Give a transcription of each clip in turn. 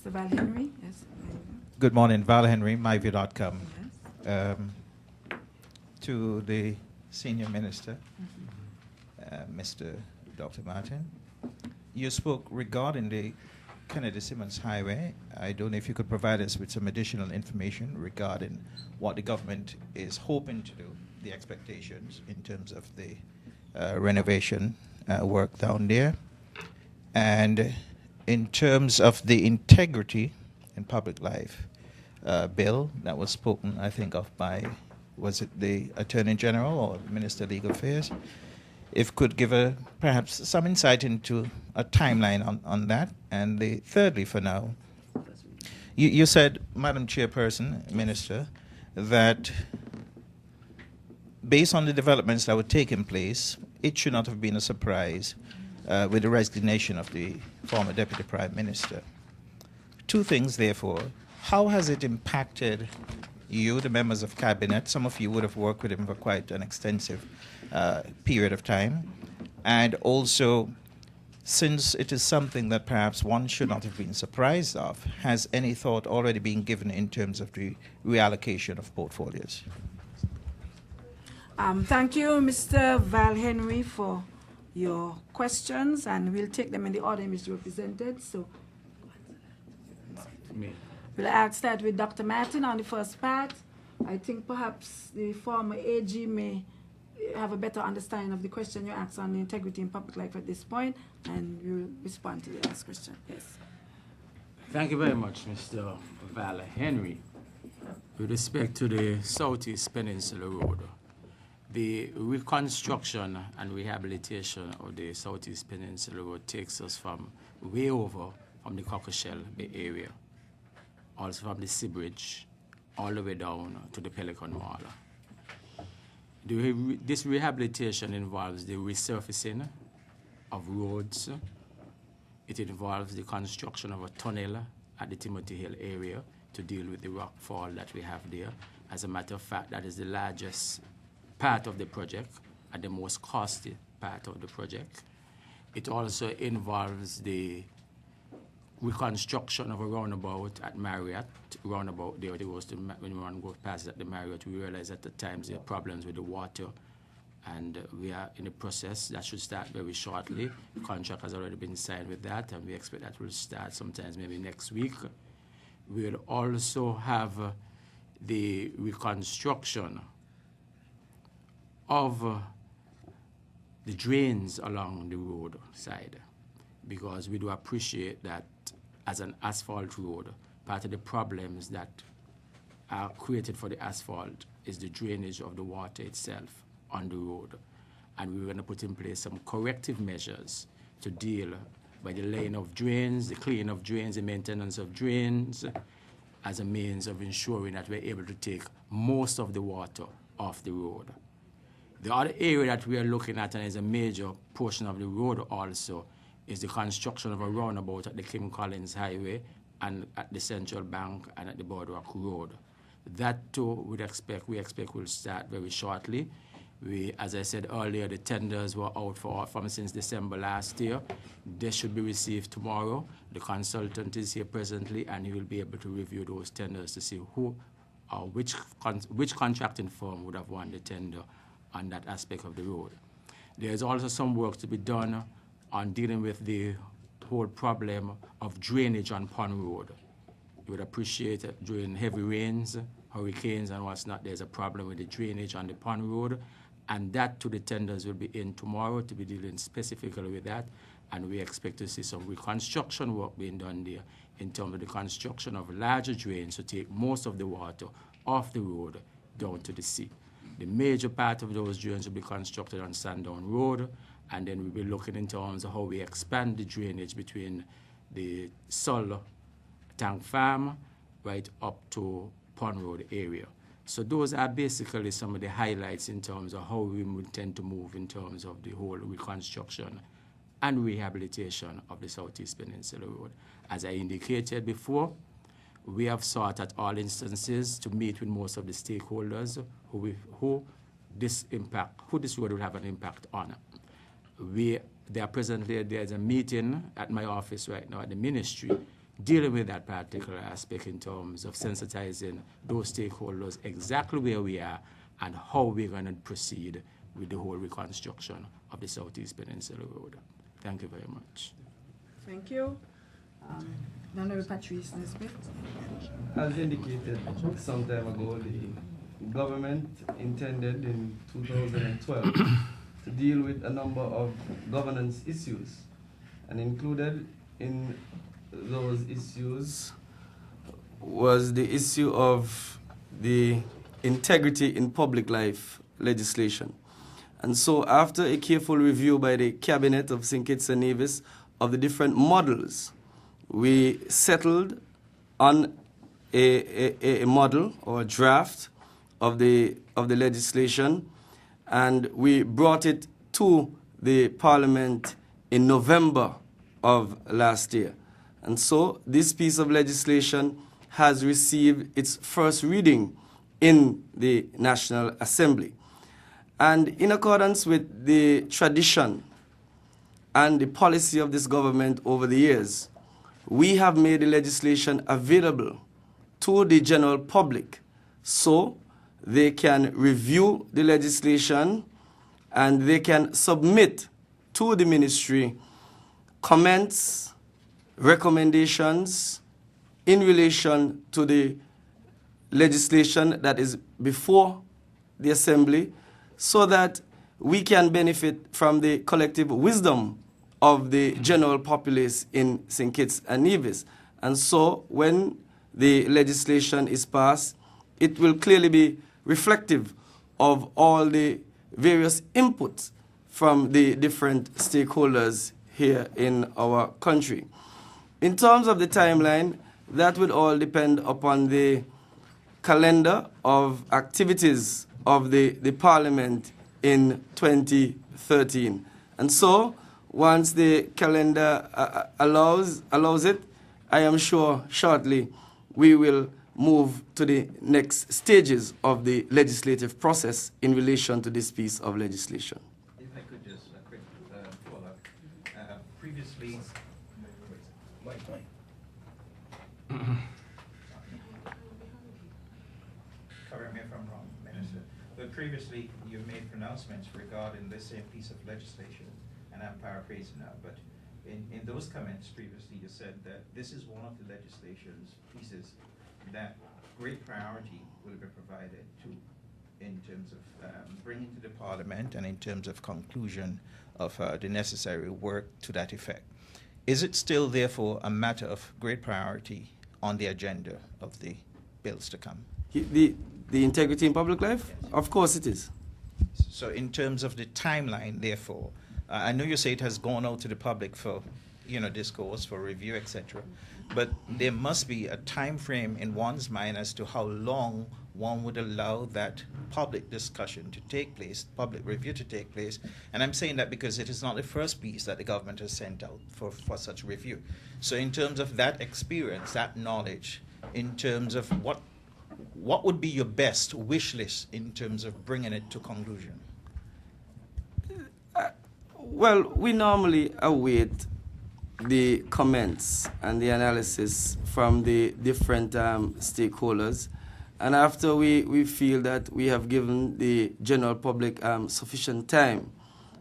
Mr. Val Henry, yes. Good morning, Val Henry, myview.com. Yes. To the Senior Minister, Mr. Dr. Martin, you spoke regarding the Kennedy Simmons Highway. I don't know if you could provide us with some additional information regarding what the government is hoping to do, the expectations in terms of the renovation work down there. And in terms of the integrity in public life bill that was spoken, I think, of by, was it the Attorney General or Minister of Legal Affairs? If could give perhaps some insight into a timeline on that. And thirdly, for now, you said, Madam Chairperson, Minister, that based on the developments that were taking place, it should not have been a surprise with the resignation of the former Deputy Prime Minister. Two things, therefore. How has it impacted you, the members of Cabinet? Some of you would have worked with him for quite an extensive period of time. And also, since it is something that perhaps one should not have been surprised of, has any thought already been given in terms of the reallocation of portfolios? Thank you, Mr. Val Henry, for your questions, and we'll take them in the order in which they were presented. So we'll start with Dr. Martin on the first part. I think perhaps the former AG may have a better understanding of the question you asked on integrity in public life at this point, and we'll respond to the last question. Yes. Thank you very much, Mr. Val Henry. With respect to the Southeast Peninsula Road, the reconstruction and rehabilitation of the Southeast Peninsula Road takes us from way over from the Cockleshell Bay area, also from the Sea Bridge, all the way down to the Pelican Wall. This rehabilitation involves the resurfacing of roads. It involves the construction of a tunnel at the Timothy Hill area to deal with the rockfall that we have there. As a matter of fact, that is the largest part of the project and the most costly part of the project. It also involves the reconstruction of a roundabout at Marriott. Roundabout there, when one goes past at the Marriott, we realize at the times there are problems with the water, and we are in the process. That should start very shortly. The contract has already been signed with that, and we expect that will start sometimes maybe next week. We will also have the reconstruction of the drains along the road side, because we do appreciate that as an asphalt road, part of the problems that are created for the asphalt is the drainage of the water itself on the road. And we're going to put in place some corrective measures to deal by the laying of drains, the cleaning of drains, the maintenance of drains, as a means of ensuring that we're able to take most of the water off the road. The other area that we are looking at, and is a major portion of the road also, is the construction of a roundabout at the Kim Collins Highway and at the Central Bank and at the Boardwalk Road. That too we expect will start very shortly. As I said earlier, the tenders were out from since December last year. They should be received tomorrow. The consultant is here presently, and he will be able to review those tenders to see who or which contracting firm would have won the tender on that aspect of the road. There's also some work to be done on dealing with the whole problem of drainage on Pond Road. You would appreciate it during heavy rains, hurricanes, and what's not, there's a problem with the drainage on the Pond Road, and that to the tenders will be in tomorrow to be dealing specifically with that, and we expect to see some reconstruction work being done there in terms of the construction of larger drains to take most of the water off the road down to the sea. The major part of those drains will be constructed on Sandown Road, and then we'll be looking in terms of how we expand the drainage between the Sull Tank Farm right up to Pond Road area. So those are basically some of the highlights in terms of how we intend to move in terms of the whole reconstruction and rehabilitation of the Southeast Peninsula Road. As I indicated before, we have sought at all instances to meet with most of the stakeholders who this road will have an impact on. There's a meeting at my office right now at the ministry dealing with that particular aspect in terms of sensitizing those stakeholders exactly where we are and how we're going to proceed with the whole reconstruction of the Southeast Peninsula Road. Thank you very much. Thank you. Honorable Patrice Nesbitt. As indicated some time ago, the government intended in 2012 to deal with a number of governance issues, and included in those issues was the issue of the integrity in public life legislation. And so after a careful review by the Cabinet of St. Kitts and Nevis of the different models, we settled on a model or a draft of the legislation, and we brought it to the Parliament in November of last year. And so this piece of legislation has received its first reading in the National Assembly. And in accordance with the tradition and the policy of this government over the years, we have made the legislation available to the general public so they can review the legislation and they can submit to the ministry comments, recommendations in relation to the legislation that is before the Assembly, so that we can benefit from the collective wisdom of the general populace in St. Kitts and Nevis. And so when the legislation is passed, it will clearly be reflective of all the various inputs from the different stakeholders here in our country. In terms of the timeline, that would all depend upon the calendar of activities of the Parliament in 2013. And so, once the calendar allows it, I am sure shortly we will move to the next stages of the legislative process in relation to this piece of legislation. If I could just a quick follow-up. Previously, correct me if I'm wrong, Minister, but previously you made pronouncements regarding this same piece of legislation, and I'm paraphrasing now, but in those comments previously you said that this is one of the legislation's pieces that great priority will be provided to in terms of bringing to the Parliament and in terms of conclusion of the necessary work to that effect. Is it still, therefore, a matter of great priority on the agenda of the bills to come? The integrity in public life? Yes. Of course it is. So in terms of the timeline, therefore, I know you say it has gone out to the public for, discourse, for review, etc. But there must be a time frame in one's mind as to how long one would allow that public discussion to take place, public review to take place. And I'm saying that because it is not the first piece that the government has sent out for such review. So in terms of that experience, that knowledge, in terms of what would be your best wish list in terms of bringing it to conclusion? Well, we normally await the comments and the analysis from the different stakeholders. And after we feel that we have given the general public sufficient time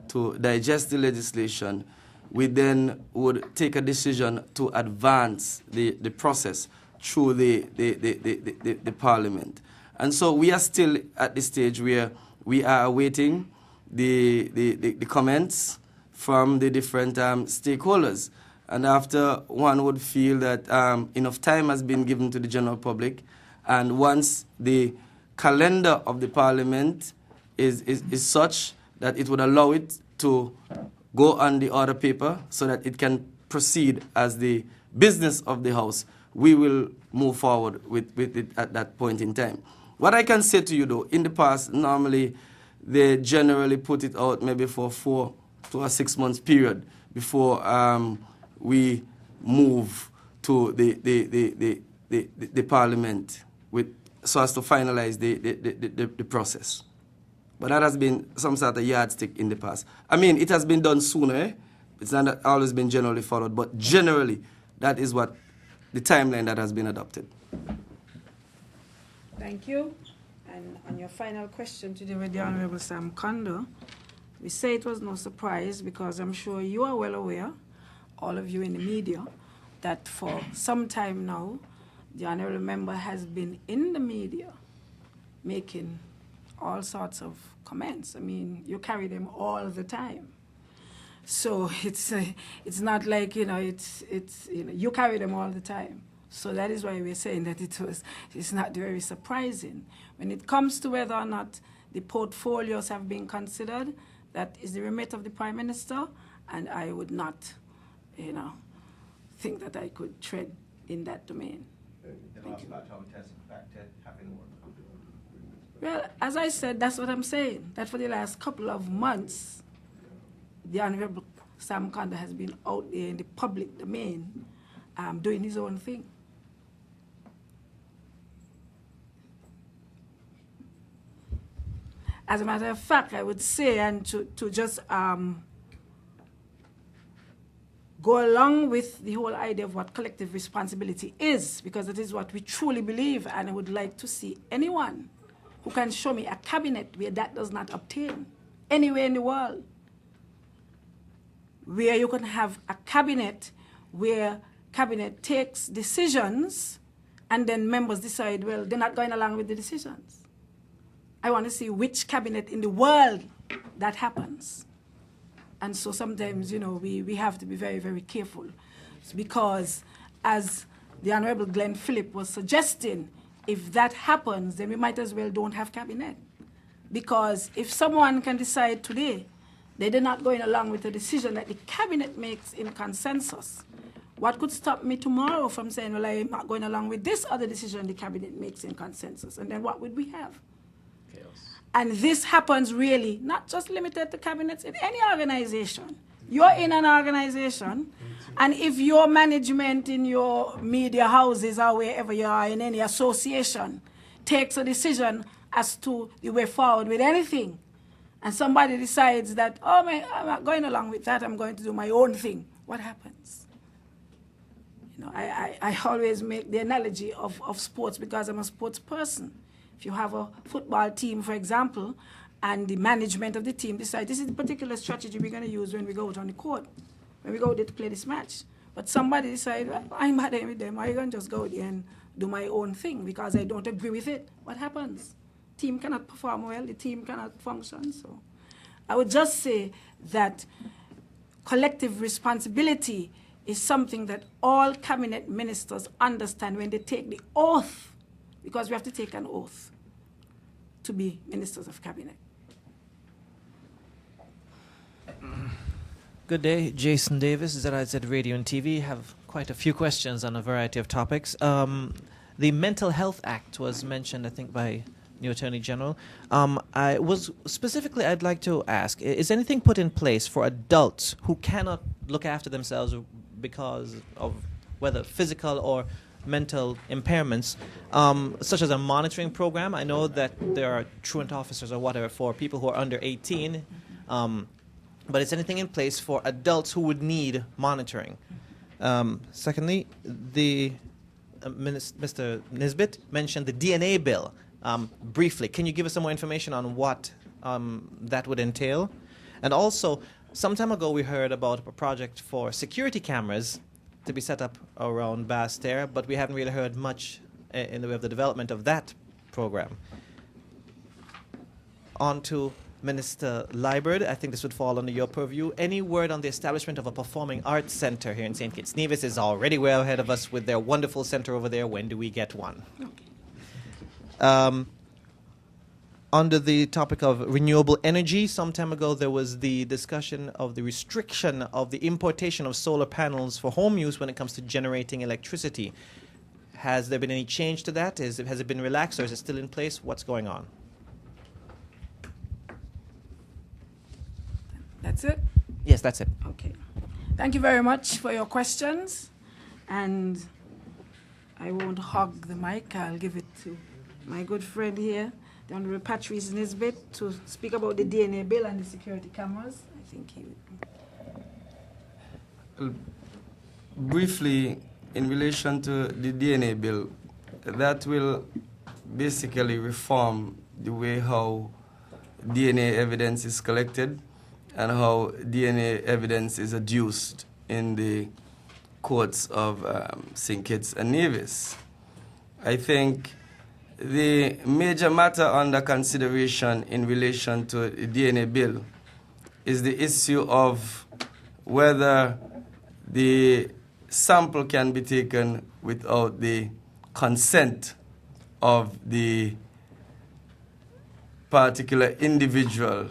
to digest the legislation, we then would take a decision to advance the process through the Parliament. And so we are still at the stage where we are awaiting the comments from the different stakeholders. And after one would feel that enough time has been given to the general public, and once the calendar of the Parliament is such that it would allow it to go on the order paper so that it can proceed as the business of the House, we will move forward with it at that point in time. What I can say to you, though, in the past, normally they generally put it out maybe for 4 to a 6 months period before we move to the Parliament so as to finalize the process. But that has been some sort of yardstick in the past. I mean, it has been done sooner. It's not always been generally followed, but generally, that is what the timeline that has been adopted. Thank you. And on your final question today with the Honorable Sam Kondo, we say it was no surprise because I'm sure you are well aware, all of you in the media, that for some time now, the Honorable Member has been in the media making all sorts of comments. I mean, you carry them all the time. So it's not like, you carry them all the time. So that is why we're saying that it's not very surprising. When it comes to whether or not the portfolios have been considered, that is the remit of the Prime Minister, and I would not, think that I could tread in that domain. Well, as I said, that's what I'm saying, that for the last couple of months, the Honorable Sam Kondo has been out there in the public domain doing his own thing. As a matter of fact, I would say, and to just go along with the whole idea of what collective responsibility is, because it is what we truly believe, and I would like to see anyone who can show me a cabinet where that does not obtain, anywhere in the world, where you can have a cabinet where cabinet takes decisions and then members decide, well, they're not going along with the decisions. I want to see which cabinet in the world that happens. And so sometimes, we have to be very, very careful. It's because, as the Honorable Glenn Philip was suggesting, if that happens, then we might as well don't have cabinet. Because if someone can decide today they're not going along with a decision that the cabinet makes in consensus, what could stop me tomorrow from saying, well, I'm not going along with this other decision the cabinet makes in consensus? And then what would we have? And this happens really, not just limited to cabinets, in any organization. You're in an organization, and if your management in your media houses or wherever you are in any association takes a decision as to the way forward with anything, and somebody decides that, I'm not going along with that, I'm going to do my own thing, what happens? I always make the analogy of sports because I'm a sports person. If you have a football team, for example, and the management of the team decide this is the particular strategy we're going to use when we go out on the court, when we go there to play this match. But somebody decides, well, I'm mad with them, I'm going to just go there and do my own thing because I don't agree with it. What happens? Team cannot perform well, the team cannot function. So I would just say that collective responsibility is something that all cabinet ministers understand when they take the oath, because we have to take an oath to be ministers of cabinet. Good day, Jason Davis, ZIZ Radio and TV. Have quite a few questions on a variety of topics. The Mental Health Act was mentioned, I think, by new Attorney General. I'd like to ask, is anything put in place for adults who cannot look after themselves because of whether physical or mental impairments, such as a monitoring program? I know that there are truant officers or whatever for people who are under 18, but is anything in place for adults who would need monitoring? Secondly, Mr. Nisbet mentioned the DNA bill. Briefly, can you give us some more information on what that would entail? And also, some time ago we heard about a project for security cameras to be set up around Basse-Terre, but we haven't really heard much in the way of the development of that program. On to Minister Liburd. I think this would fall under your purview. Any word on the establishment of a performing arts center here in St. Kitts Nevis? Is already well ahead of us with their wonderful center over there. When do we get one? Under the topic of renewable energy, some time ago there was the discussion of the restriction of the importation of solar panels for home use when it comes to generating electricity. Has there been any change to that? Has it been relaxed or is it still in place? What's going on? That's it? Yes, that's it. Okay. Thank you very much for your questions. And I won't hog the mic. I'll give it to my good friend here, the Honorable Patrice Nisbet, to speak about the DNA bill and the security cameras. I think he would. Briefly, in relation to the DNA bill, that will basically reform the way how DNA evidence is collected and how DNA evidence is adduced in the courts of St. Kitts and Nevis. I think the major matter under consideration in relation to the DNA bill is the issue of whether the sample can be taken without the consent of the particular individual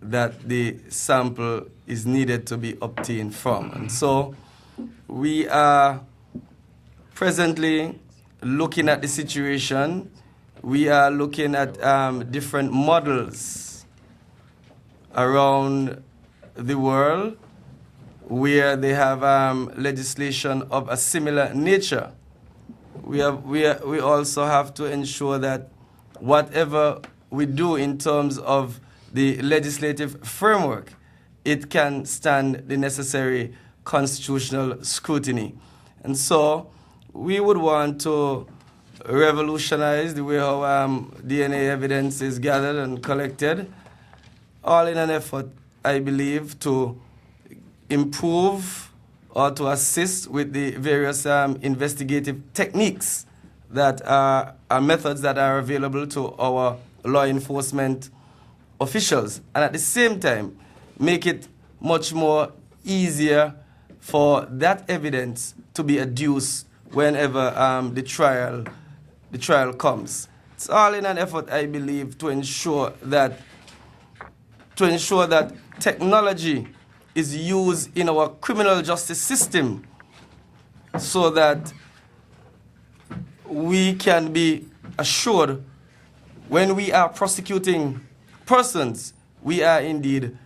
that the sample is needed to be obtained from. And so we are presently looking at the situation. We are looking at different models around the world where they have legislation of a similar nature. We also have to ensure that whatever we do in terms of the legislative framework, it can stand the necessary constitutional scrutiny. And so we would want to revolutionize the way how DNA evidence is gathered and collected, all in an effort, I believe, to improve or to assist with the various investigative techniques that are methods that are available to our law enforcement officials, and at the same time make it much more easier for that evidence to be adduced whenever the trial comes. It's all in an effort, I believe, to ensure that technology is used in our criminal justice system so that we can be assured when we are prosecuting persons, we are indeed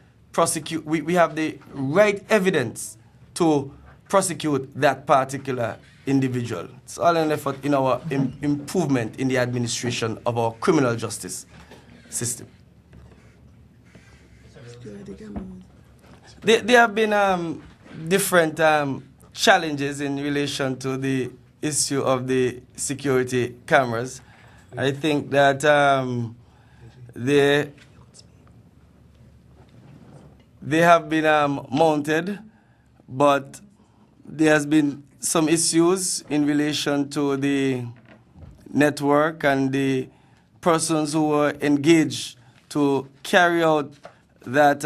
we have the right evidence to prosecute that particular individual. It's all an effort in our improvement in the administration of our criminal justice system. There have been different challenges in relation to the issue of the security cameras. I think that they have been mounted, but there has been some issues in relation to the network and the persons who were engaged to carry out that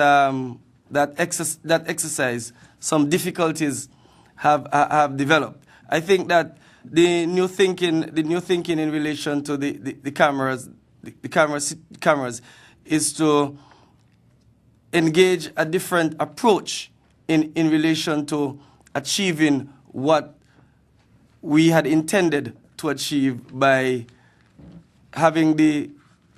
exercise. Some difficulties have developed. I think that the new thinking in relation to the cameras is to engage a different approach in relation to achieving what we had intended to achieve by having the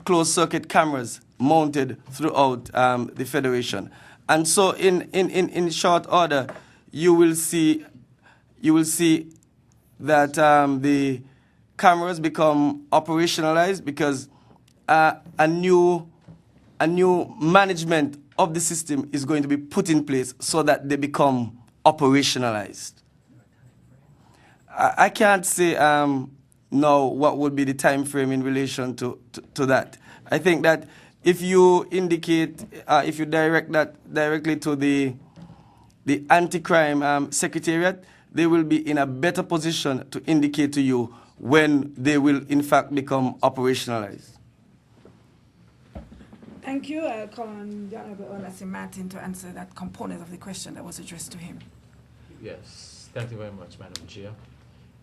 closed-circuit cameras mounted throughout the Federation. And so in short order, you will see that the cameras become operationalized because a new management of the system is going to be put in place so that they become operationalized. I can't say now what would be the time frame in relation to that. I think that if you indicate, if you direct that directly to the anti-crime secretariat, they will be in a better position to indicate to you when they will in fact become operationalized. Thank you. I'll call on the Honorable Olasim Martin to answer that component of the question that was addressed to him. Yes, thank you very much, Madam Chair.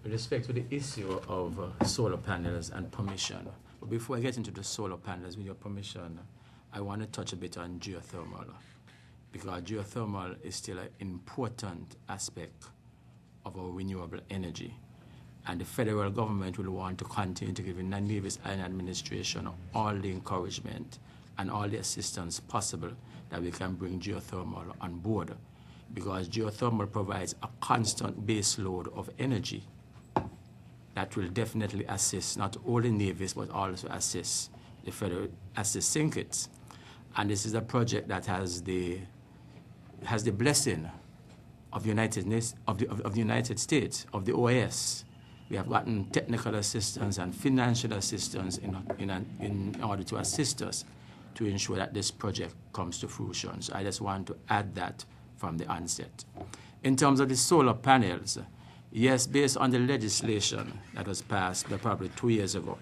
With respect to the issue of solar panels and permission, but before I get into the solar panels, with your permission, I want to touch a bit on geothermal, because geothermal is still an important aspect of our renewable energy. And the federal government will want to continue to give the Nevis Island administration all the encouragement and all the assistance possible that we can bring geothermal on board, because geothermal provides a constant base load of energy that will definitely assist not only Nevis but also assist the federal, assist St. Kitts. And this is a project that has the blessing of the United States, of the OAS. We have gotten technical assistance and financial assistance in order to assist us to ensure that this project comes to fruition. So I just want to add that from the onset. In terms of the solar panels, yes, based on the legislation that was passed probably 2 years ago,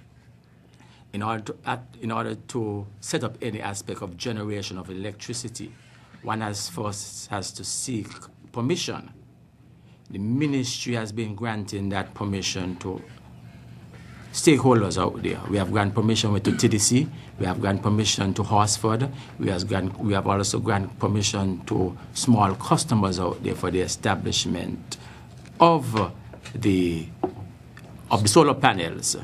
in order to set up any aspect of generation of electricity, one has to seek permission. The ministry has been granting that permission to stakeholders out there. We have granted permission to TDC, we have granted permission to Horsford, we have also granted permission to small customers out there for the establishment of the solar panels.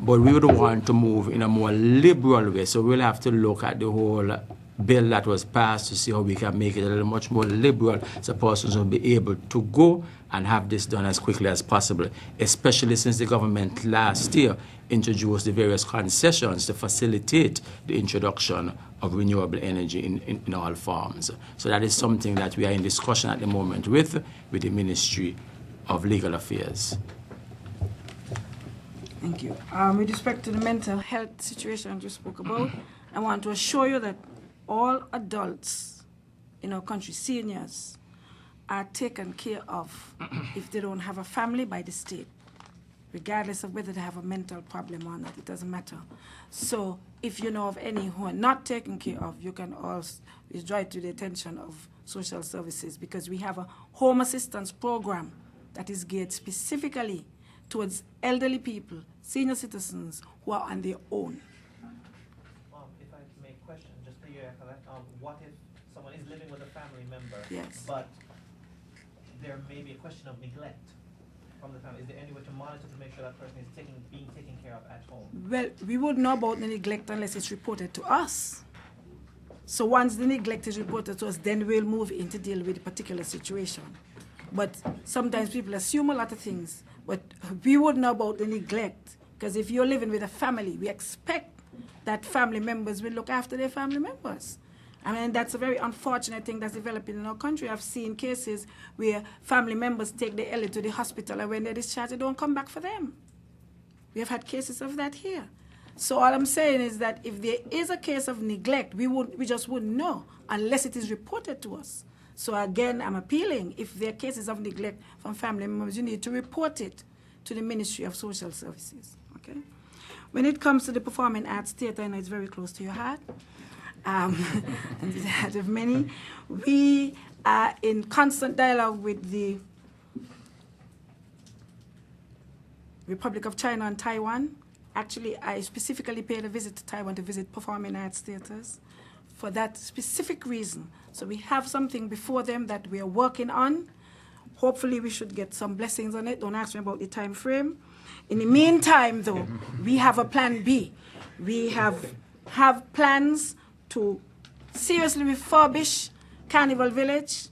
But we would want to move in a more liberal way, so we'll have to look at the whole bill that was passed to see how we can make it a little much more liberal so persons will be able to go and have this done as quickly as possible, especially since the government last year introduced the various concessions to facilitate the introduction of renewable energy in all forms. So that is something that we are in discussion at the moment with the Ministry of Legal Affairs. Thank you. With respect to the mental health situation you spoke about, I want to assure you that all adults in our country, seniors, are taken care of if they don't have a family by the state, regardless of whether they have a mental problem or not. It doesn't matter. So if you know of any who are not taken care of, you can also draw it to the attention of social services, because we have a home assistance program that is geared specifically towards elderly people, senior citizens who are on their own. If I may question, just to hear what if someone is living with a family member, Yes. but there may be a question of neglect from the family? Is there any way to monitor to make sure that person is being taken care of at home? Well, we would know about the neglect unless it's reported to us. So once the neglect is reported to us, then we'll move in to deal with the particular situation. But sometimes people assume a lot of things, but we would know about the neglect, because if you're living with a family, we expect that family members will look after their family members. I mean, that's a very unfortunate thing that's developing in our country. I've seen cases where family members take the elderly to the hospital, and when they're discharged, they don't come back for them. We have had cases of that here. So all I'm saying is that if there is a case of neglect, we just wouldn't know unless it is reported to us. So again, I'm appealing, if there are cases of neglect from family members, you need to report it to the Ministry of Social Services, okay? When it comes to the performing arts theater, I know it's very close to your heart, and the heart of many. We are in constant dialogue with the Republic of China and Taiwan. Actually, I specifically paid a visit to Taiwan to visit performing arts theaters for that specific reason. So we have something before them that we are working on. Hopefully we should get some blessings on it. Don't ask me about the time frame. In the meantime, though, we have a plan B. We have plans to seriously refurbish Carnival Village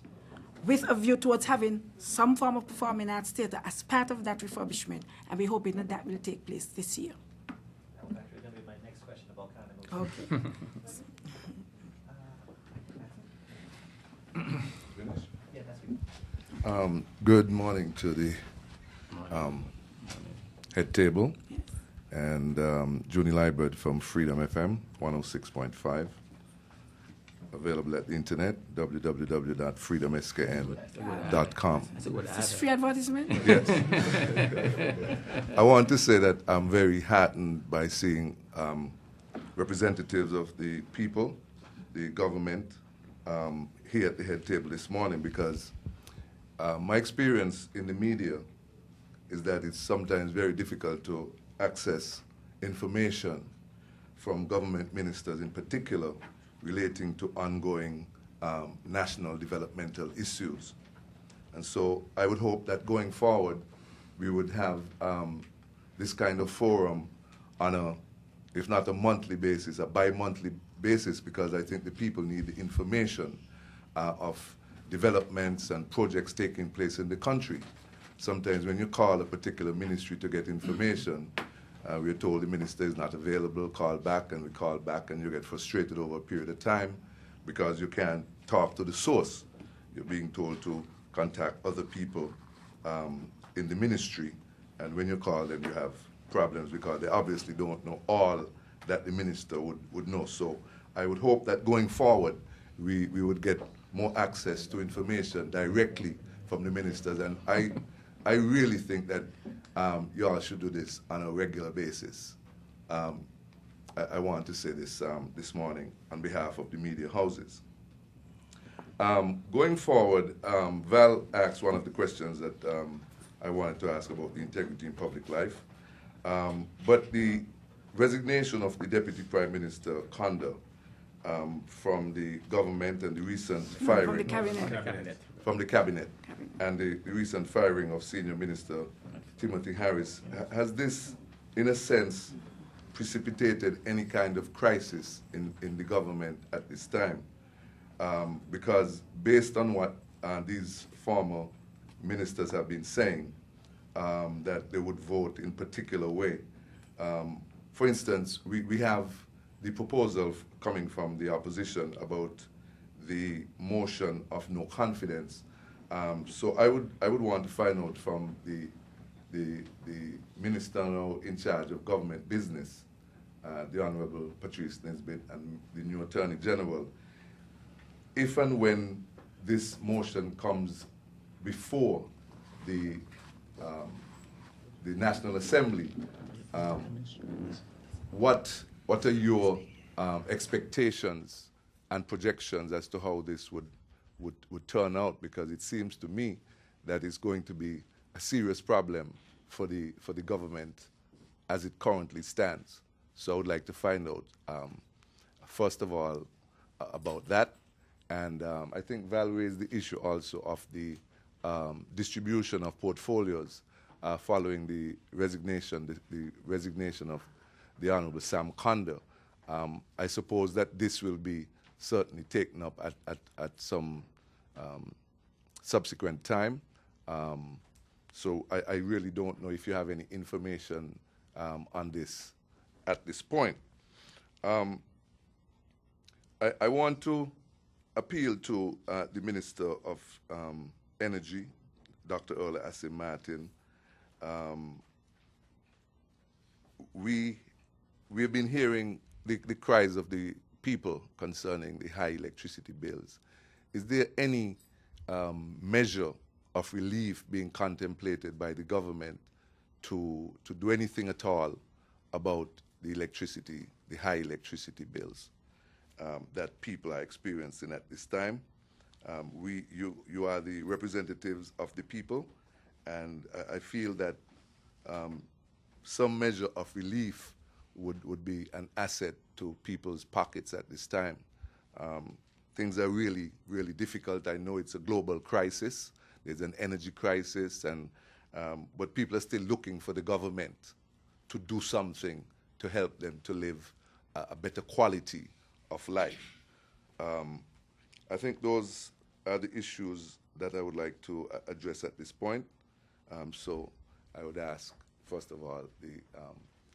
with a view towards having some form of performing arts theater as part of that refurbishment. And we're hoping that that will take place this year. That was actually going to be my next question about Carnival. Okay. Yeah, that's you. Good morning to the head table, and Junie Liebert from Freedom FM 106.5, available at the internet, www.freedomskn.com. Is this free advertisement? Yes. I want to say that I'm very heartened by seeing representatives of the people, the government, here at the head table this morning, because my experience in the media is that it's sometimes very difficult to access information from government ministers in particular relating to ongoing national developmental issues. And so I would hope that going forward we would have this kind of forum on a, if not a monthly basis, a bi-monthly basis, because I think the people need the information of developments and projects taking place in the country. Sometimes when you call a particular ministry to get information, we're told the minister is not available, call back, and we call back, and you get frustrated over a period of time because you can't talk to the source. You're being told to contact other people in the ministry, and when you call them, you have problems because they obviously don't know all that the minister would know. So I would hope that going forward, we would get more access to information directly from the ministers, and I really think that you all should do this on a regular basis. I want to say this this morning on behalf of the media houses. Going forward, Val asked one of the questions that I wanted to ask about the integrity in public life. But the resignation of the Deputy Prime Minister Kondo from the government and the recent firing from the cabinet. from the cabinet and the recent firing of Senior Minister Timothy Harris, has this, in a sense, precipitated any kind of crisis in the government at this time? Because based on what these former ministers have been saying, that they would vote in particular way. For instance, we have the proposal coming from the opposition about the motion of no confidence. So I would want to find out from the minister now in charge of government business, the Honorable Patrice Nesbitt, and the new Attorney General, if and when this motion comes before the National Assembly, what are your expectations and projections as to how this would turn out? Because it seems to me that it's going to be a serious problem for the government as it currently stands. So I would like to find out, first of all, about that. And I think Val raised the issue also of the distribution of portfolios following the resignation of the Honorable Sam Kondo. I suppose that this will be certainly taken up at some subsequent time. So I really don't know if you have any information on this at this point. I want to appeal to the Minister of Energy, Dr. Earl Asim Martin. We have been hearing the cries of the people concerning the high electricity bills. Is there any measure of relief being contemplated by the government to do anything at all about the high electricity bills that people are experiencing at this time? You are the representatives of the people, and I feel that some measure of relief would be an asset to people's pockets at this time. Things are really, really difficult. I know it's a global crisis. There's an energy crisis, but people are still looking for the government to do something to help them to live a better quality of life. I think those are the issues that I would like to address at this point. So I would ask, first of all, the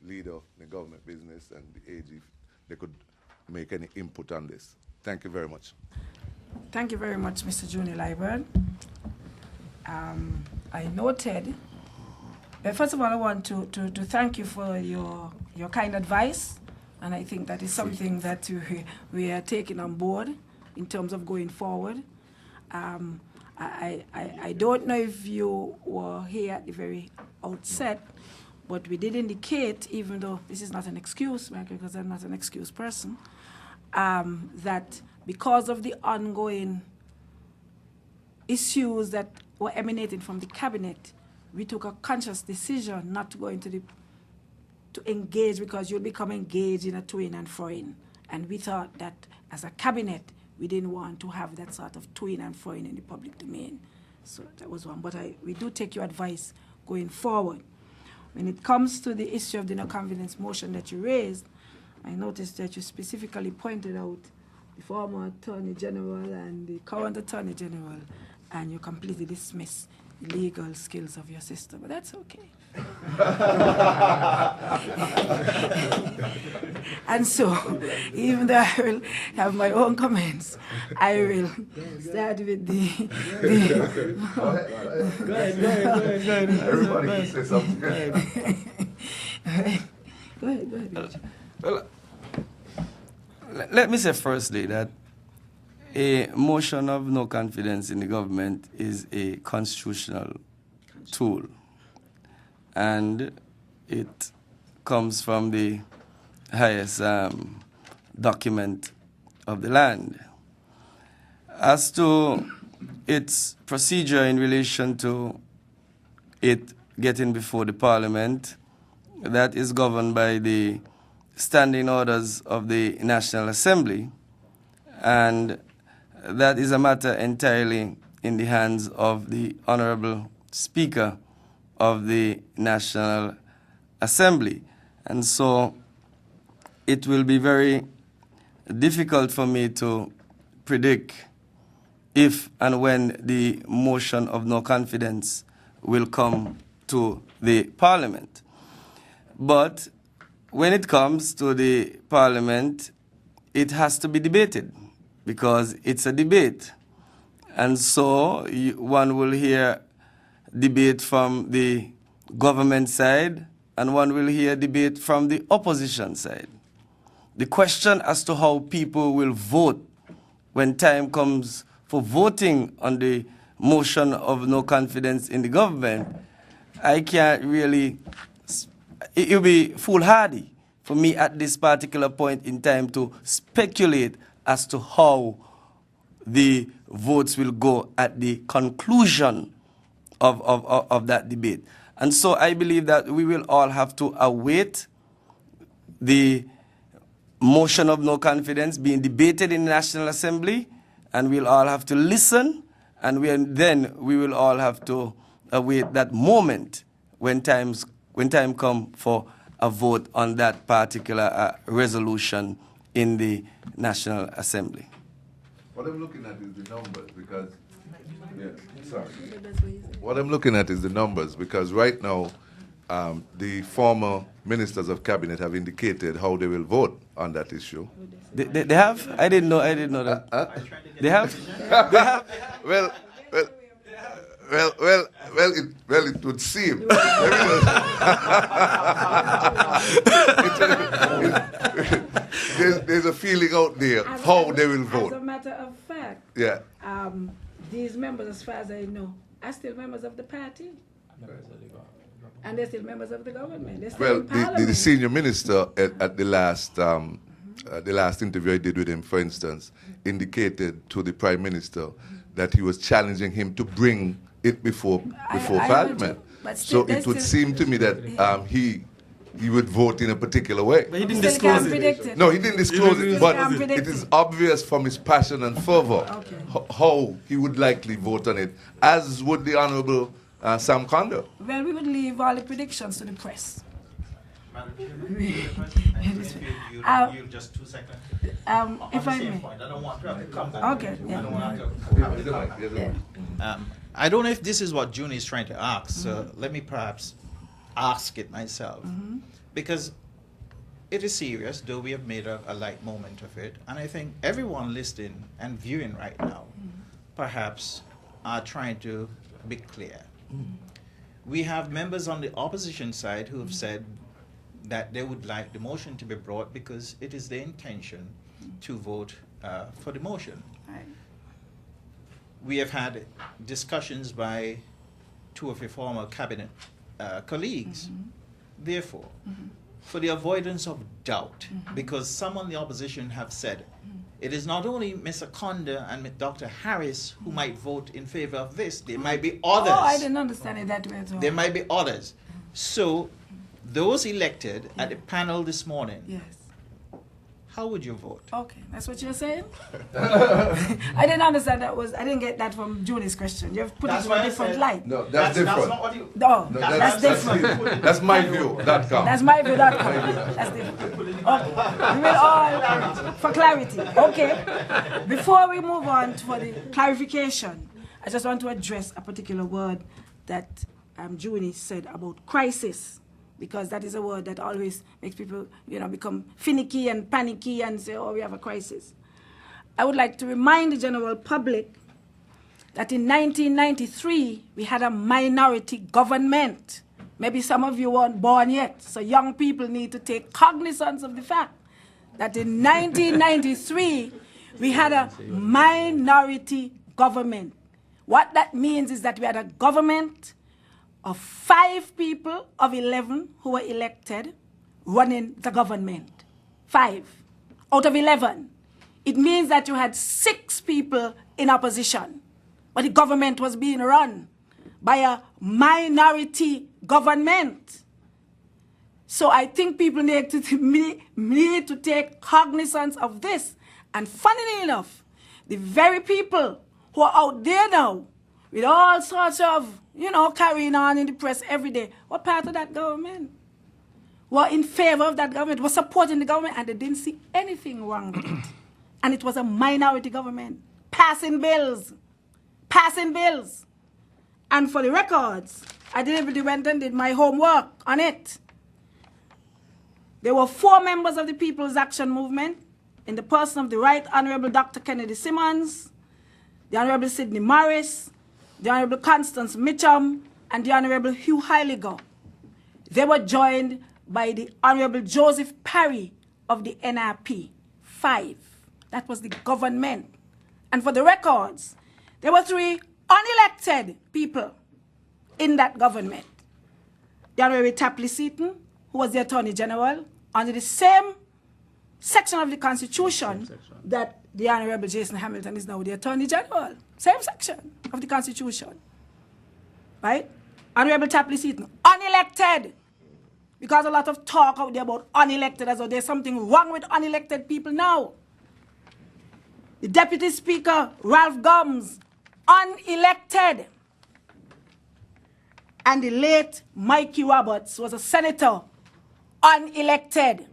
leader of the government business and the AG if they could make any input on this. Thank you very much. Thank you very much, Mr. Junior Liburd. I noted, first of all, I want to thank you for your kind advice, and I think that is something that we are taking on board in terms of going forward. I don't know if you were here at the very outset, but we did indicate, even though this is not an excuse, because I'm not an excuse person, that because of the ongoing issues that were emanating from the cabinet, we took a conscious decision not to go into to engage, because you'll become engaged in a to-in and fro-in. And we thought that as a cabinet, we didn't want to have that sort of to-in and fro-in in the public domain. So that was one. But we do take your advice going forward. When it comes to the issue of the no confidence motion that you raised, I noticed that you specifically pointed out the former Attorney General and the current Attorney General, and you completely dismiss the legal skills of your sister, but that's okay. And so, even though I will have my own comments, I will start with the Go ahead. Everybody can say something. Go ahead. Well, let me say firstly that a motion of no confidence in the government is a constitutional tool, and it comes from the highest document of the land. As to its procedure in relation to it getting before the Parliament, that is governed by the standing orders of the National Assembly, and that is a matter entirely in the hands of the Honorable Speaker of the National Assembly. And so it will be very difficult for me to predict if and when the motion of no confidence will come to the Parliament. But when it comes to the Parliament, it has to be debated because it's a debate. And so one will hear debate from the government side and one will hear debate from the opposition side. The question as to how people will vote when time comes for voting on the motion of no confidence in the government, I can't really, it will be foolhardy for me at this particular point in time to speculate as to how the votes will go at the conclusion of that debate. And so I believe that we will all have to await the motion of no confidence being debated in the National Assembly, and we'll all have to listen, and then we will all have to await that moment when time comes for a vote on that particular resolution in the National Assembly. What I'm looking at is the numbers because, What I'm looking at is the numbers because right now, the former ministers of cabinet have indicated how they will vote on that issue. They have? I didn't know that. They have? Well, it would seem. There's a feeling out there how they will vote. As a matter of fact, yeah. These members, as far as I know, are still members of the party. And they're still members of the government. They're still in Parliament. The senior minister at the last interview I did with him, for instance, indicated to the Prime Minister that he was challenging him to bring it before Parliament. So it would seem to me that he would vote in a particular way. But he didn't disclose it. No, he didn't disclose it, but it is obvious from his passion and fervor how he would likely vote on it, as would the Honourable Sam Kondo. Well, we would leave all the predictions to the press. Madam Chairman, you just 2 seconds. If I may. Point. I don't want to have to come back. Okay. I don't want to I don't know if this is what June is trying to ask, so let me perhaps ask it myself. Because it is serious, though we have made a light moment of it. And I think everyone listening and viewing right now perhaps are trying to be clear. We have members on the opposition side who have said that they would like the motion to be brought because it is their intention to vote for the motion. Right. We have had discussions by two of your former cabinet colleagues. Therefore, for the avoidance of doubt, because some on the opposition have said it is not only Mr. Konda and Dr. Harris who might vote in favor of this, there might be others. Oh, I didn't understand it that way at all. There might be others. So, those elected at the panel this morning, Yes. how would you vote? Okay, that's what you're saying? I didn't understand that I didn't get that from Julie's question. You've put it in a different light. No, that's different. That's not what you... No, No, that's different. That's my view. That counts. That's my view, that counts. That's different. Okay. We will all, for clarity. Okay. Before we move on for the clarification, I just want to address a particular word that Junie said about crisis. because that is a word that always makes people, become finicky and panicky and say, oh, we have a crisis. I would like to remind the general public that in 1993, we had a minority government. Maybe some of you weren't born yet, so young people need to take cognizance of the fact that in 1993, we had a minority government. What that means is that we had a government of 5 people of 11 who were elected running the government. 5 out of 11. It means that you had 6 people in opposition, but the government was being run by a minority government. So I think people need to take cognizance of this. And funnily enough, the very people who are out there now with all sorts of, carrying on in the press every day, were part of that government, were in favor of that government, were supporting the government, and they didn't see anything wrong with it. And it was a minority government, passing bills. And for the records, I deliberately went and did my homework on it. There were 4 members of the People's Action Movement in the person of the Right Honorable Dr. Kennedy Simmons, the Honorable Sidney Morris, the Honorable Constance Mitchum, and the Honorable Hugh Heiliger. They were joined by the Honorable Joseph Parry of the NRP. 5. That was the government. And for the records, there were 3 unelected people in that government. The Honorable Tapley Seaton, who was the Attorney General, under the same section of the Constitution that the Honorable Jason Hamilton is now the Attorney General. Same section of the Constitution. Right? Honorable Tapley Seaton, unelected. Because a lot of talk out there about unelected, as though there's something wrong with unelected people now. The Deputy Speaker, Ralph Gums, unelected. And the late Mikey Roberts was a senator, unelected.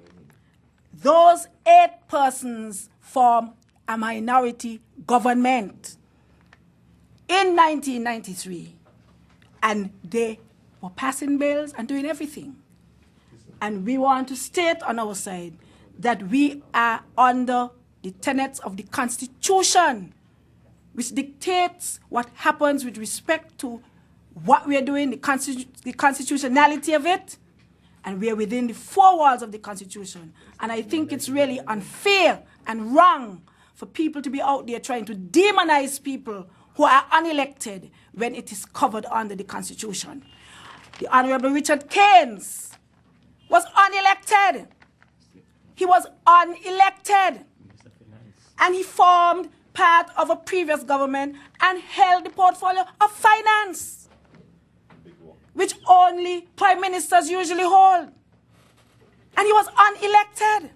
Those 8 persons form a minority government in 1993. And they were passing bills and doing everything. And we want to state on our side that we are under the tenets of the Constitution, which dictates what happens with respect to what we are doing, the constitutionality of it, and we are within the 4 walls of the Constitution. And I think it's really unfair and wrong for people to be out there trying to demonize people who are unelected when it is covered under the Constitution. The Honorable Richard Keynes was unelected. He was unelected. And he formed part of a previous government and held the portfolio of finance, which only prime ministers usually hold. And he was unelected.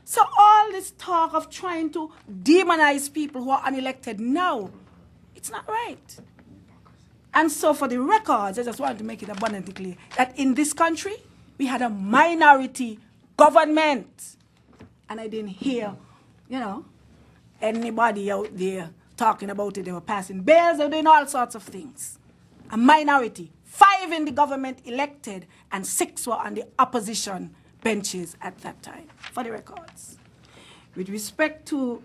So all this talk of trying to demonize people who are unelected now, it's not right. And so for the records, I just wanted to make it abundantly clear that in this country, we had a minority government. And I didn't hear, anybody out there talking about it. They were passing bills, they were doing all sorts of things. A minority. 5 in the government elected, and 6 were on the opposition benches at that time, for the records. With respect to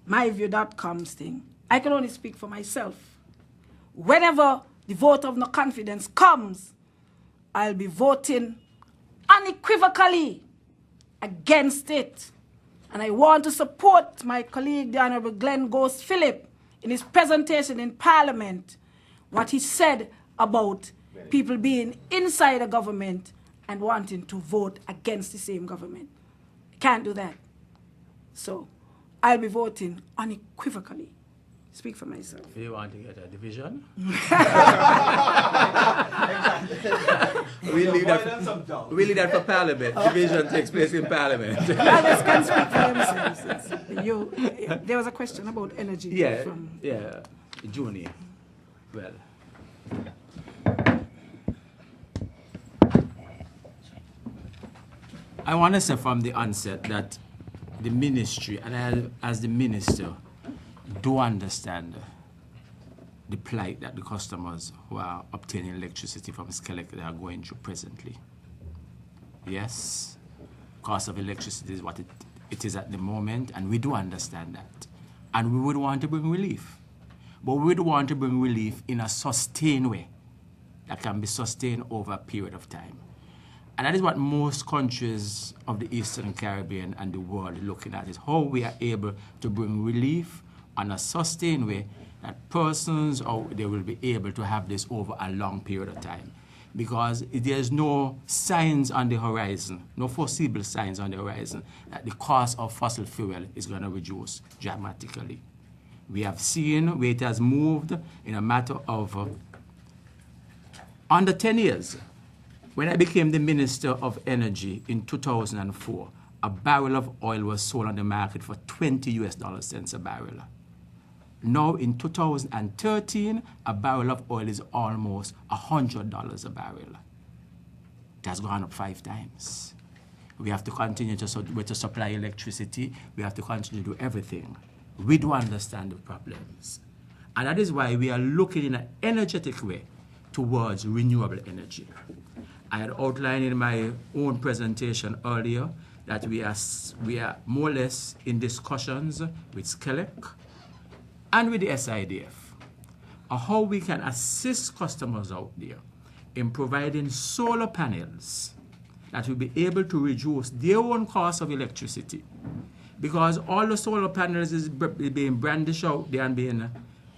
myview.com's thing, I can only speak for myself. Whenever the vote of no confidence comes, I'll be voting unequivocally against it. And I want to support my colleague, the Honorable Glenn Ghost Phillip, in his presentation in Parliament, what he said about people being inside a government and wanting to vote against the same government. Can't do that. So I'll be voting unequivocally. Speak for myself. Do you want to get a division? We leave that for Parliament. Division takes place in Parliament. Others can speak for themselves. There was a question about energy. Yeah, from Juni. Well. I want to say from the onset that the ministry, and I, as the minister, do understand the plight that the customers who are obtaining electricity from Skelec are going through presently. Yes, cost of electricity is what it is at the moment, and we do understand that. And we would want to bring relief. But we would want to bring relief in a sustained way that can be sustained over a period of time. And that is what most countries of the Eastern Caribbean and the world are looking at, is how we are able to bring relief on a sustained way that persons they will be able to have this over a long period of time. Because there's no signs on the horizon, no foreseeable signs on the horizon that the cost of fossil fuel is going to reduce dramatically. We have seen where it has moved in a matter of under 10 years. When I became the Minister of Energy in 2004, a barrel of oil was sold on the market for $20 a barrel. Now in 2013, a barrel of oil is almost $100 a barrel. It has gone up 5 times. We have to continue to supply electricity. We have to continue to do everything. We do understand the problems. And that is why we are looking in an energetic way towards renewable energy. I had outlined in my own presentation earlier that we are more or less in discussions with Skelec and with the SIDF on how we can assist customers out there in providing solar panels that will be able to reduce their own cost of electricity. Because all the solar panels is being brandished out there and being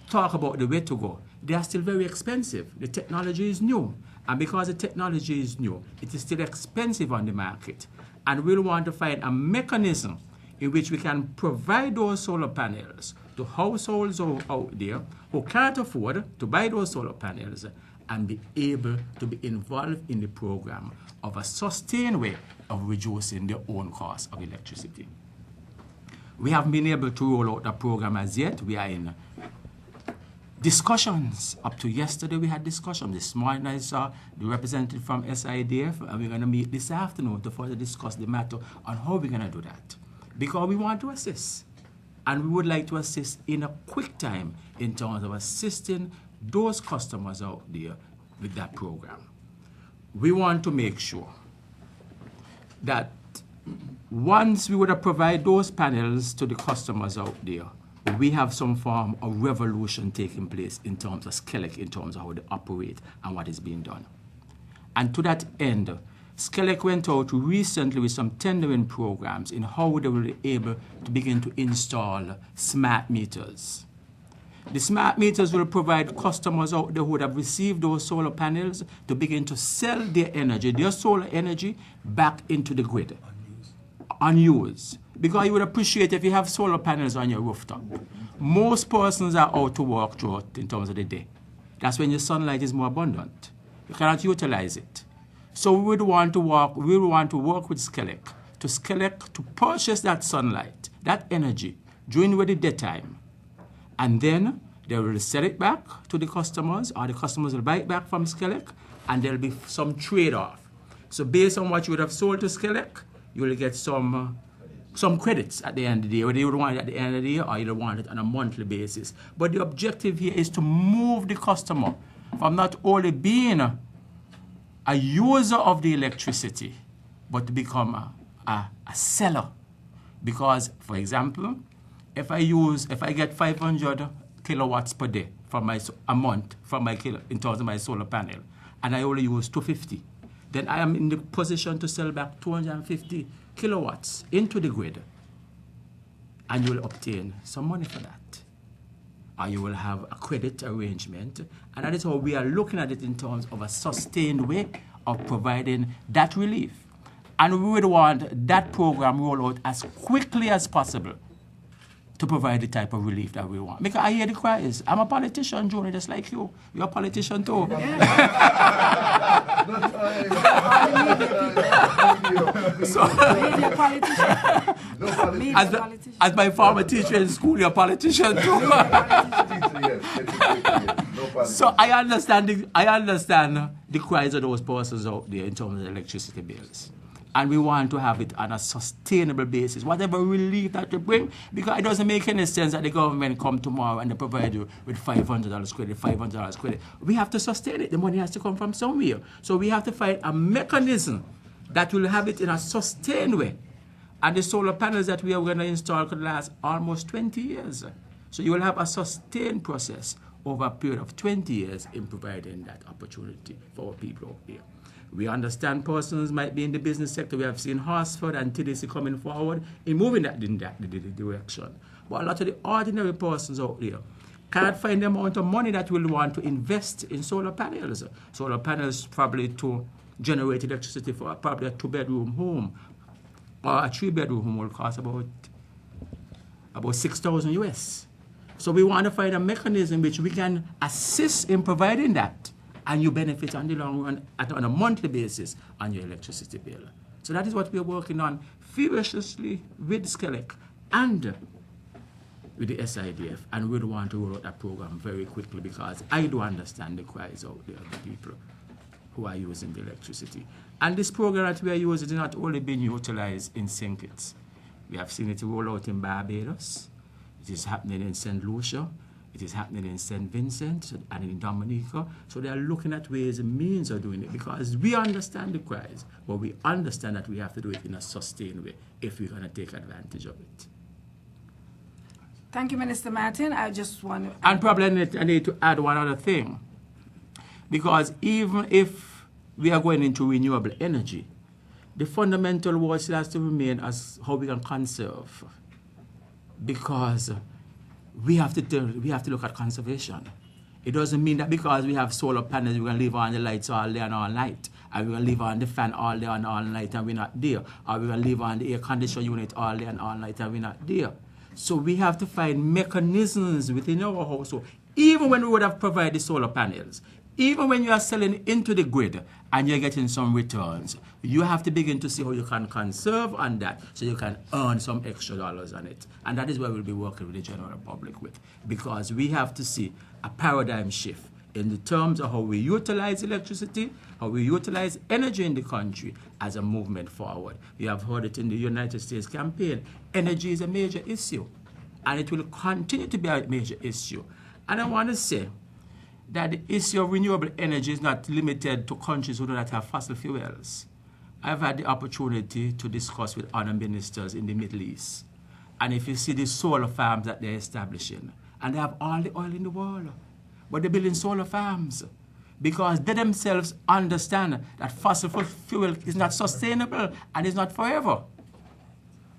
talked about the way to go. They are still very expensive. The technology is new. And because the technology is new, it is still expensive on the market. And we'll want to find a mechanism in which we can provide those solar panels to households out there who can't afford to buy those solar panels and be able to be involved in the program of a sustained way of reducing their own cost of electricity. We haven't been able to roll out the program as yet. We are in discussions. Up to yesterday, we had discussions. This morning, I saw the representative from SIDF, and we're going to meet this afternoon to further discuss the matter on how we're going to do that. Because we want to assist. And we would like to assist in a quick time in terms of assisting those customers out there with that program. We want to make sure that once we would have provide those panels to the customers out there, we have some form of revolution taking place in terms of Skelec, in terms of how they operate and what is being done. And to that end, Skelec went out recently with some tendering programs in how they will be able to begin to install smart meters. The smart meters will provide customers out there who would have received those solar panels to begin to sell their energy, their solar energy, back into the grid. Unused. Because you would appreciate if you have solar panels on your rooftop. Most persons are out to work throughout in terms of the day. That's when your sunlight is more abundant. You cannot utilize it. So we would want to work with Skelec to purchase that sunlight, that energy, during the daytime. And then they will sell it back to the customers, or the customers will buy it back from Skelec, and there will be some trade-off. So based on what you would have sold to Skelec, you will get some credits at the end of the day, whether you would want it at the end of the year or you want it on a monthly basis. But the objective here is to move the customer from not only being a user of the electricity, but to become a seller. Because, for example, if I get 500 kilowatts per day from a month in terms of my solar panel, and I only use 250, then I am in the position to sell back 250 kilowatts into the grid. And you will obtain some money for that. Or you will have a credit arrangement. And that is how we are looking at it in terms of a sustained way of providing that relief. And we would want that program rolled out as quickly as possible to provide the type of relief that we want. Because I hear the cries. I'm a politician, Joni, just like you. You're a politician too. As my former teacher in school, you're a politician too. So I understand the cries of those persons out there in terms of electricity bills. And we want to have it on a sustainable basis, whatever relief that we bring, because it doesn't make any sense that the government come tomorrow and they provide you with $500 credit, $500 credit. We have to sustain it. The money has to come from somewhere. So we have to find a mechanism that will have it in a sustained way. And the solar panels that we are going to install could last almost 20 years. So you will have a sustained process over a period of 20 years in providing that opportunity for our people out there. We understand persons might be in the business sector. We have seen Horsford and TDC coming forward in moving that in that direction. But a lot of the ordinary persons out there cannot find the amount of money that will want to invest in solar panels. Solar panels probably to generate electricity for probably a 2-bedroom home or a 3-bedroom home will cost about $6,000 US. So we want to find a mechanism which we can assist in providing that, and you benefit on the long run on a monthly basis on your electricity bill. So that is what we are working on furiously with SCELEC and with the SIDF, and we want to roll out that program very quickly because I do understand the cries out there of the people who are using the electricity. And this program that we are using is not only being utilized in St. Kitts. We have seen it roll out in Barbados. It is happening in St. Lucia. It is happening in St. Vincent and in Dominica. So they are looking at ways and means of doing it because we understand the cries, but we understand that we have to do it in a sustained way if we're going to take advantage of it. Thank you, Minister Martin. I just want to... And probably I need to add one other thing. Because even if we are going into renewable energy, the fundamental word still has to remain as how we can conserve. Because we have to look at conservation. It doesn't mean that because we have solar panels, we're going to leave on the lights all day and all night, and we're going to leave on the fan all day and all night and we're not there, or we're going to leave on the air conditioner unit all day and all night and we're not there. So we have to find mechanisms within our household, even when we would have provided solar panels, even when you are selling into the grid and you're getting some returns, you have to begin to see how you can conserve on that so you can earn some extra dollars on it. And that is where we'll be working with the general public with, because we have to see a paradigm shift in the terms of how we utilize electricity, how we utilize energy in the country as a movement forward. You have heard it in the United States campaign. Energy is a major issue, and it will continue to be a major issue. And I want to say that the issue of renewable energy is not limited to countries who do not have fossil fuels. I've had the opportunity to discuss with other ministers in the Middle East. And if you see the solar farms that they're establishing, and they have all the oil in the world, but they're building solar farms because they themselves understand that fossil fuel is not sustainable and is not forever.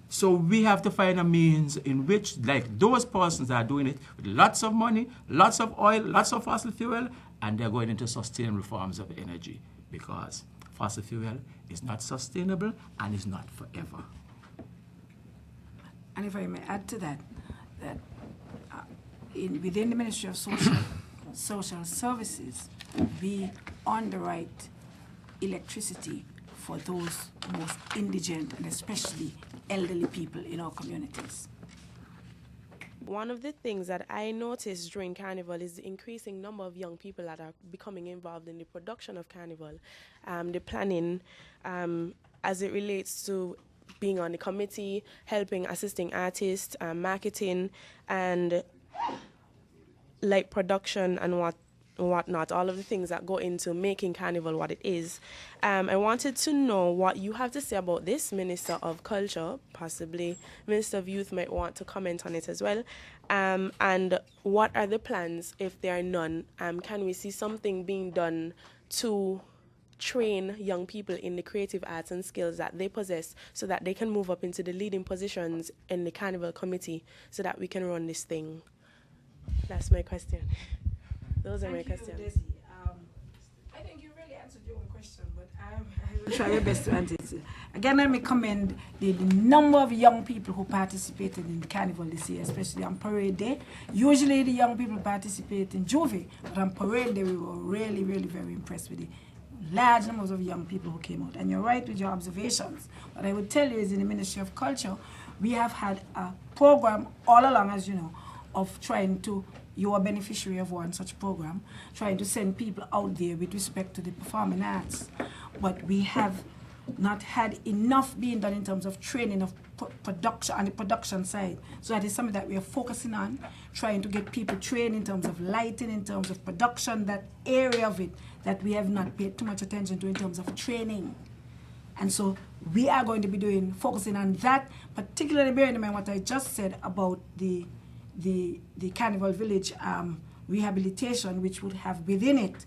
So we have to find a means in which, like those persons are doing it with lots of money, lots of oil, lots of fossil fuel, and they're going into sustainable forms of energy because fossil fuel is not sustainable and is not forever. And if I may add to that, within the Ministry of Social Services, we underwrite electricity for those most indigent and especially elderly people in our communities. One of the things that I noticed during Carnival is the increasing number of young people that are becoming involved in the production of Carnival, the planning as it relates to being on the committee, helping, assisting artists, marketing, and like production and whatnot, all of the things that go into making Carnival what it is. I wanted to know what you have to say about this, Minister of Culture, possibly Minister of Youth might want to comment on it as well. And what are the plans, if there are none? Can we see something being done to train young people in the creative arts and skills that they possess so that they can move up into the leading positions in the Carnival Committee so that we can run this thing? That's my question. Those are my questions. Desi. I think you really answered your own question, but I will try your best to answer it. Again, let me commend the number of young people who participated in the Carnival this year, especially on Parade Day. Usually the young people participate in Juvie, but on Parade Day we were really, really very impressed with the large numbers of young people who came out. And you're right with your observations. What I would tell you is in the Ministry of Culture, we have had a program all along, as you know, of trying to, you are a beneficiary of one such program, trying to send people out there with respect to the performing arts. But we have not had enough being done in terms of training of production on the production side. So that is something that we are focusing on, trying to get people trained in terms of lighting, in terms of production, that area of it that we have not paid too much attention to in terms of training. And so we are going to be focusing on that, particularly bearing in mind what I just said about the Carnival Village rehabilitation, which would have within it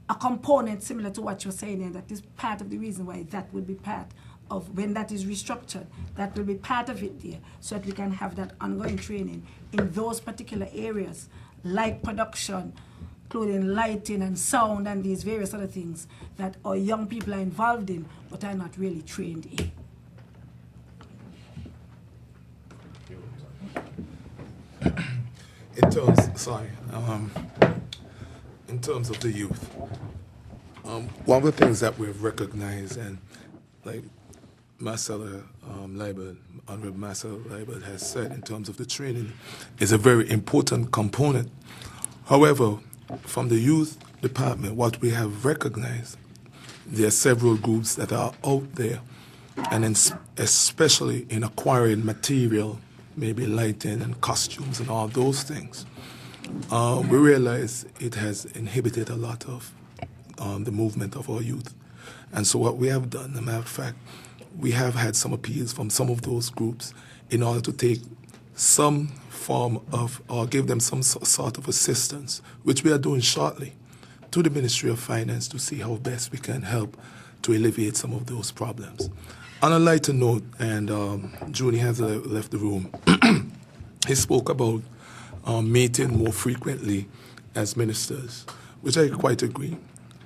a component similar to what you're saying, and that is part of the reason why that would be part of, when that is restructured, that will be part of it there, so that we can have that ongoing training in those particular areas, like production, including lighting and sound and these various other things that our young people are involved in but are not really trained in. In terms of the youth, one of the things that we've recognized, and like Marcella Liebert, Honorable Marcella Liebert has said, in terms of the training, is a very important component. However, from the youth department, what we have recognized, there are several groups that are out there, and especially in acquiring material, maybe lighting and costumes and all those things. We realize it has inhibited a lot of the movement of our youth. And so what we have done, as a matter of fact, we have had some appeals from some of those groups in order to take some form of, or give them some sort of assistance, which we are doing shortly, to the Ministry of Finance to see how best we can help to alleviate some of those problems. On a lighter note, and Junie has left the room, he spoke about meeting more frequently as ministers, which I quite agree.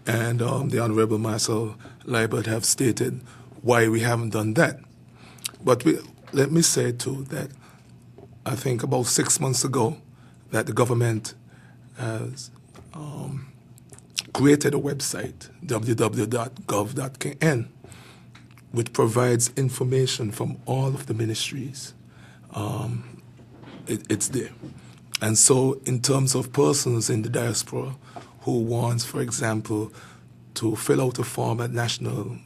And the Honorable Marcel Liebert have stated why we haven't done that. But let me say, too, that I think about 6 months ago that the government has created a website, www.gov.kn, which provides information from all of the ministries. It's there. And so in terms of persons in the diaspora who wants, for example, to fill out a form at the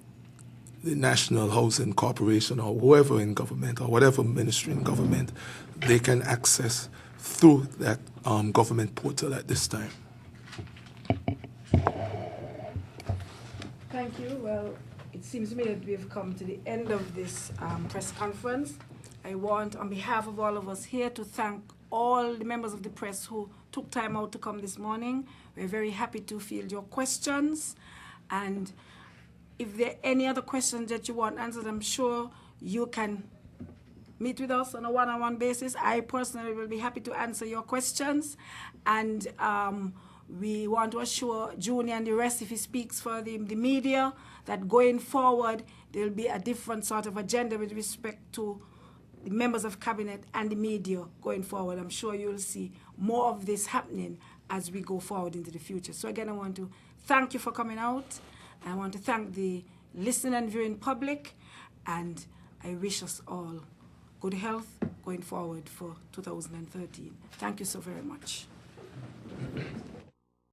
National Housing Corporation or whoever in government or whatever ministry in government, they can access through that government portal at this time. Thank you. Well, it seems to me that we've come to the end of this press conference. I want, on behalf of all of us here, to thank all the members of the press who took time out to come this morning. We're very happy to field your questions. And if there are any other questions that you want answered, I'm sure you can meet with us on a one-on-one basis. I personally will be happy to answer your questions. And we want to assure Junie and the rest, if he speaks for the media, that going forward, there will be a different sort of agenda with respect to the members of cabinet and the media going forward. I'm sure you'll see more of this happening as we go forward into the future. So again, I want to thank you for coming out. I want to thank the listening and viewing public, and I wish us all good health going forward for 2013. Thank you so very much.